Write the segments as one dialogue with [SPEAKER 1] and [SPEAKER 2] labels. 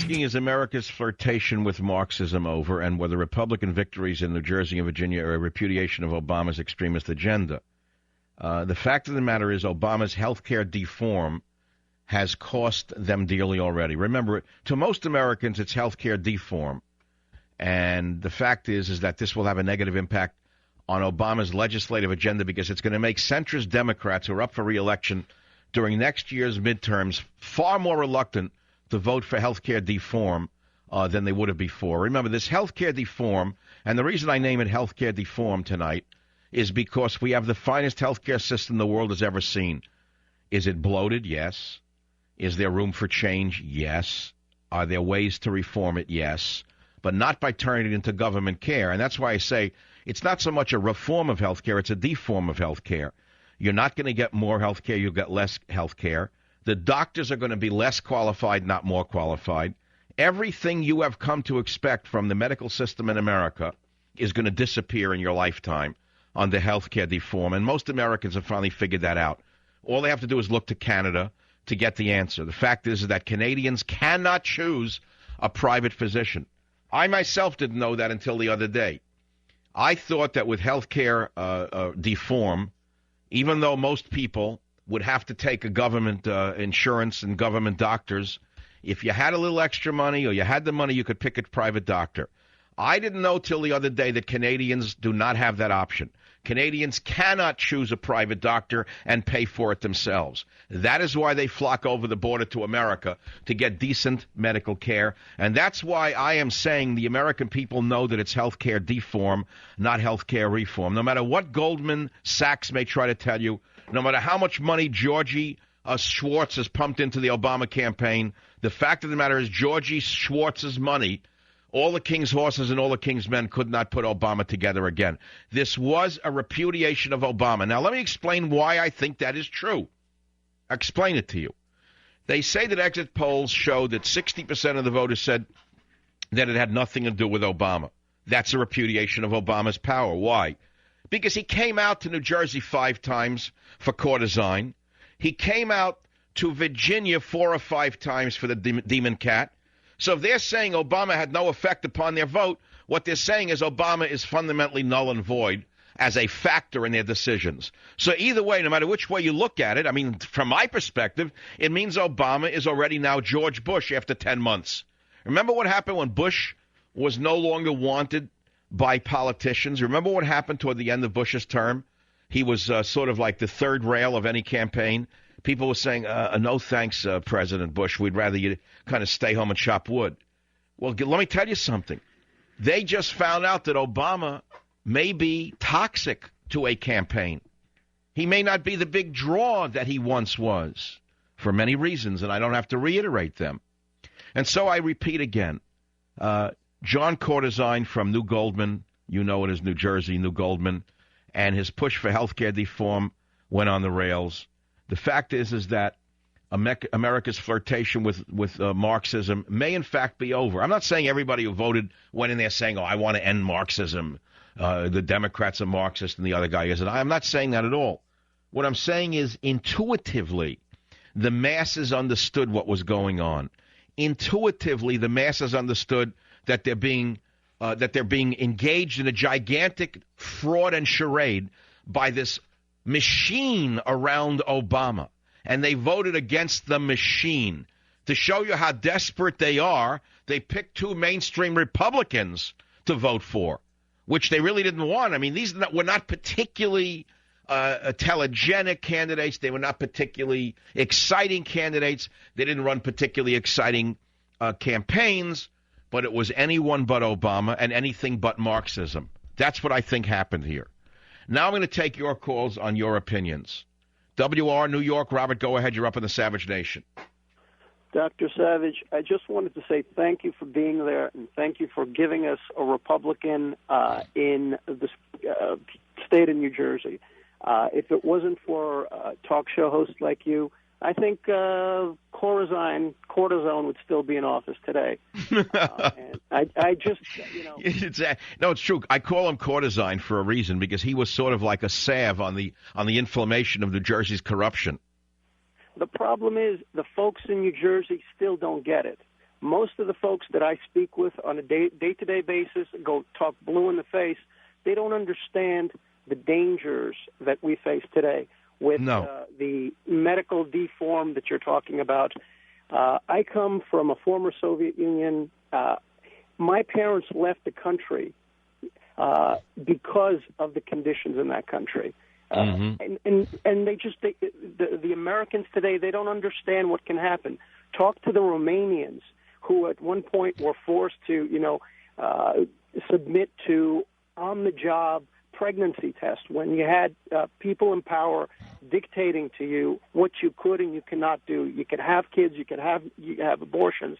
[SPEAKER 1] asking, is America's flirtation with Marxism over, and were the Republican victories in New Jersey and Virginia a repudiation of Obama's extremist agenda? The fact of the matter is Obama's health care deform has cost them dearly already. Remember, to most Americans, it's health care deform. And the fact is that this will have a negative impact on Obama's legislative agenda because it's going to make centrist Democrats who are up for re-election during next year's midterms far more reluctant to vote for health care deform than they would have before. Remember, this health care deform, and the reason I name it health care deform tonight is because we have the finest health care system the world has ever seen. Is it bloated? Yes. Is there room for change? Yes. Are there ways to reform it? Yes. But not by turning it into government care. And that's why I say it's not so much a reform of health care, it's a deform of health care. You're not going to get more health care, you'll get less health care. The doctors are going to be less qualified, not more qualified. Everything you have come to expect from the medical system in America is going to disappear in your lifetime under health care deform. And most Americans have finally figured that out. All they have to do is look to Canada to get the answer. The fact is that Canadians cannot choose a private physician. I myself didn't know that until the other day. I thought that with health care deform, even though most people would have to take a government insurance and government doctors, if you had a little extra money or you had the money, you could pick a private doctor. I didn't know till the other day that Canadians do not have that option. Canadians cannot choose a private doctor and pay for it themselves. That is why they flock over the border to America to get decent medical care. And that's why I am saying the American people know that it's health care deform, not health care reform. No matter what Goldman Sachs may try to tell you, no matter how much money Georgie Schwartz has pumped into the Obama campaign, the fact of the matter is Georgie Schwartz's money, all the king's horses and all the king's men could not put Obama together again. This was a repudiation of Obama. Now, let me explain why I think that is true. I'll explain it to you. They say that exit polls show that 60% of the voters said that it had nothing to do with Obama. That's a repudiation of Obama's power. Why? Because he came out to New Jersey 5 times for courtesan. He came out to Virginia 4 or 5 times for the demon cat. So if they're saying Obama had no effect upon their vote, what they're saying is Obama is fundamentally null and void as a factor in their decisions. So either way, no matter which way you look at it, I mean, from my perspective, it means Obama is already now George Bush after 10 months. Remember what happened when Bush was no longer wanted by politicians? Remember what happened toward the end of Bush's term? He was sort of like the third rail of any campaign. People were saying, no thanks, President Bush. We'd rather you kind of stay home and chop wood. Well, let me tell you something. They just found out that Obama may be toxic to a campaign. He may not be the big draw that he once was for many reasons, and I don't have to reiterate them. And so I repeat again, John Courtesan from New Goldman, you know it as New Jersey, New Goldman, and his push for health care reform went on the rails. The fact is that America's flirtation with Marxism may, in fact, be over. I'm not saying everybody who voted went in there saying, oh, I want to end Marxism. The Democrats are Marxist and the other guy isn't. I'm not saying that at all. What I'm saying is intuitively, the masses understood what was going on. Intuitively, the masses understood that they're being engaged in a gigantic fraud and charade by this machine around Obama, and they voted against the machine. To show you how desperate they are, they picked 2 mainstream Republicans to vote for, which they really didn't want. I mean, these were not particularly telegenic candidates. They were not particularly exciting candidates. They didn't run particularly exciting campaigns, but it was anyone but Obama and anything but Marxism. That's what I think happened here. Now I'm going to take your calls on your opinions. WR, New York. Robert, go ahead. You're up in the Savage Nation.
[SPEAKER 2] Dr. Savage, I just wanted to say thank you for being there, and thank you for giving us a Republican in the state of New Jersey. If it wasn't for talk show hosts like you, I think Corazon would still be in office today. And I just,
[SPEAKER 1] No, it's true. I call him courtesan for a reason, because he was sort of like a salve on the inflammation of New Jersey's corruption.
[SPEAKER 2] The problem is the folks in New Jersey still don't get it. Most of the folks that I speak with on a day-to-day basis, go talk blue in the face, they don't understand the dangers that we face today with the medical deform that you're talking about. I come from a former Soviet Union. My parents left the country because of the conditions in that country. And they just, the Americans today, they don't understand what can happen. Talk to the Romanians who at one point were forced to, submit to on-the-job pregnancy tests when you had people in power dictating to you what you could and you cannot do. You could have kids, you have abortions.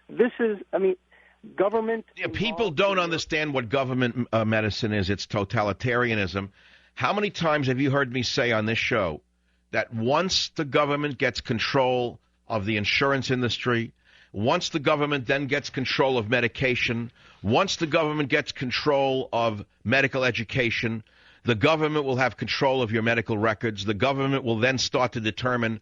[SPEAKER 2] This is, government.
[SPEAKER 1] Yeah, people don't understand what government medicine is. It's totalitarianism. How many times have you heard me say on this show that once the government gets control of the insurance industry, once the government then gets control of medication, once the government gets control of medical education, the government will have control of your medical records. The government will then start to determine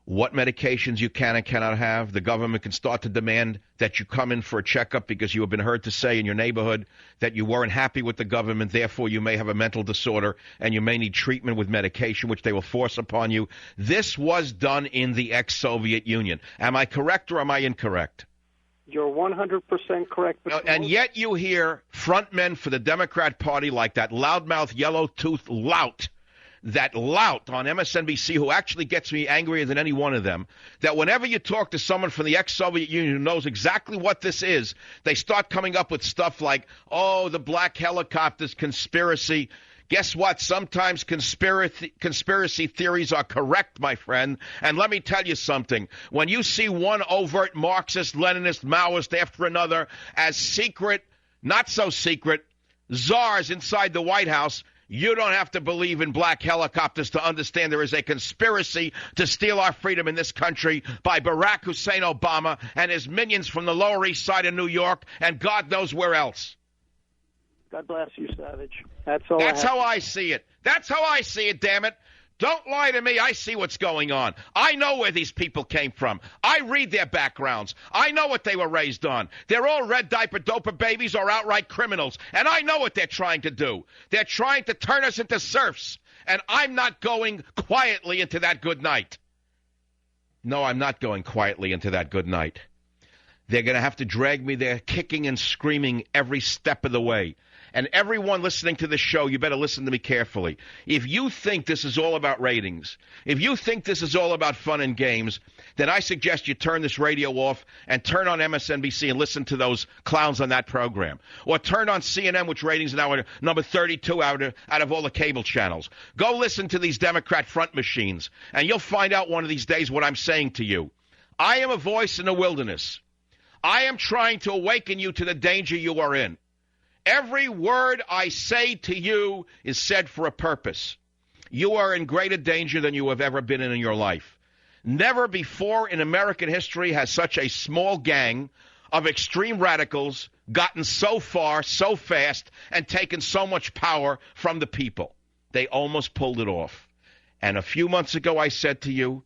[SPEAKER 1] what medications you can and cannot have. The government can start to demand that you come in for a checkup because you have been heard to say in your neighborhood that you weren't happy with the government, therefore you may have a mental disorder and you may need treatment with medication, which they will force upon you. This was done in the ex-Soviet Union. Am I correct or am I incorrect?
[SPEAKER 2] You're 100% correct.
[SPEAKER 1] And yet you hear frontmen for the Democrat Party like that loudmouth, yellow-toothed lout, that lout on MSNBC who actually gets me angrier than any one of them, that whenever you talk to someone from the ex-Soviet Union who knows exactly what this is, they start coming up with stuff like, oh, the black helicopters conspiracy. Guess what? Sometimes conspiracy theories are correct, my friend. And let me tell you something. When you see one overt Marxist, Leninist, Maoist after another as secret, not so secret, czars inside the White House, you don't have to believe in black helicopters to understand there is a conspiracy to steal our freedom in this country by Barack Hussein Obama and his minions from the Lower East Side of New York and God knows where else.
[SPEAKER 2] God bless you, Savage.
[SPEAKER 1] That's how I see it. That's how I see it, damn it. Don't lie to me. I see what's going on. I know where these people came from. I read their backgrounds. I know what they were raised on. They're all red diaper doper babies or outright criminals. And I know what they're trying to do. They're trying to turn us into serfs. And I'm not going quietly into that good night. No, I'm not going quietly into that good night. They're going to have to drag me there kicking and screaming every step of the way. And everyone listening to this show, you better listen to me carefully. If you think this is all about ratings, if you think this is all about fun and games, then I suggest you turn this radio off and turn on MSNBC and listen to those clowns on that program. Or turn on CNN, which ratings are now number 32 out of all the cable channels. Go listen to these Democrat front machines, and you'll find out one of these days what I'm saying to you. I am a voice in the wilderness. I am trying to awaken you to the danger you are in. Every word I say to you is said for a purpose. You are in greater danger than you have ever been in your life. Never before in American history has such a small gang of extreme radicals gotten so far, so fast, and taken so much power from the people. They almost pulled it off. And a few months ago I said to you,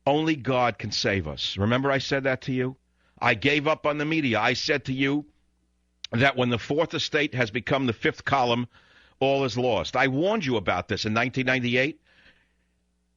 [SPEAKER 1] only God can save us. Remember I said that to you? I gave up on the media. I said to you, that when the fourth estate has become the fifth column, all is lost. I warned you about this in 1998.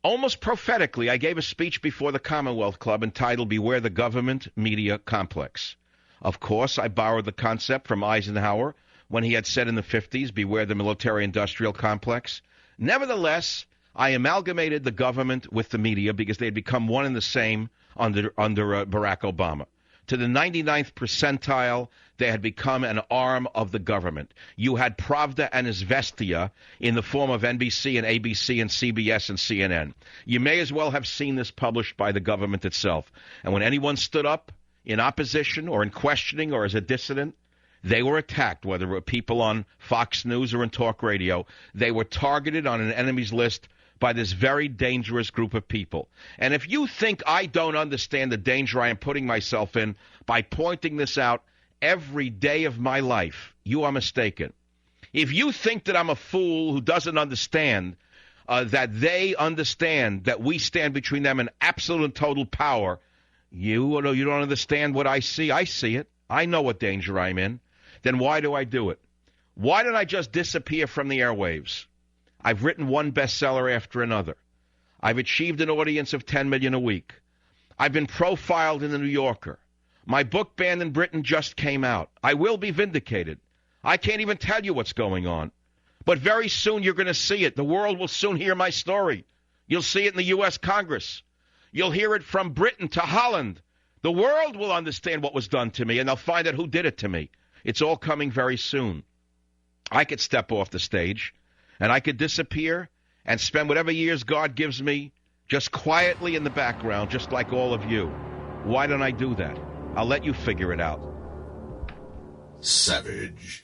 [SPEAKER 1] Almost prophetically, I gave a speech before the Commonwealth Club entitled Beware the Government Media Complex. Of course, I borrowed the concept from Eisenhower when he had said in the 50s, beware the military-industrial complex. Nevertheless, I amalgamated the government with the media because they had become one and the same under Barack Obama. To the 99th percentile, they had become an arm of the government. You had Pravda and Izvestia in the form of NBC and ABC and CBS and CNN. You may as well have seen this published by the government itself. And when anyone stood up in opposition or in questioning or as a dissident, they were attacked, whether it were people on Fox News or in talk radio. They were targeted on an enemies list by this very dangerous group of people. And if you think I don't understand the danger I am putting myself in by pointing this out every day of my life, you are mistaken. If you think that I'm a fool who doesn't understand that they understand that we stand between them and absolute and total power, You don't understand what I see. I see it. I know what danger I'm in. Then why do I do it? Why don't I just disappear from the airwaves? I've written one bestseller after another. I've achieved an audience of 10 million a week. I've been profiled in the New Yorker. My book banned in Britain just came out. I will be vindicated. I can't even tell you what's going on. But very soon you're going to see it. The world will soon hear my story. You'll see it in the U.S. Congress. You'll hear it from Britain to Holland. The world will understand what was done to me, and they'll find out who did it to me. It's all coming very soon. I could step off the stage, and I could disappear and spend whatever years God gives me just quietly in the background, just like all of you. Why don't I do that? I'll let you figure it out.
[SPEAKER 3] Savage.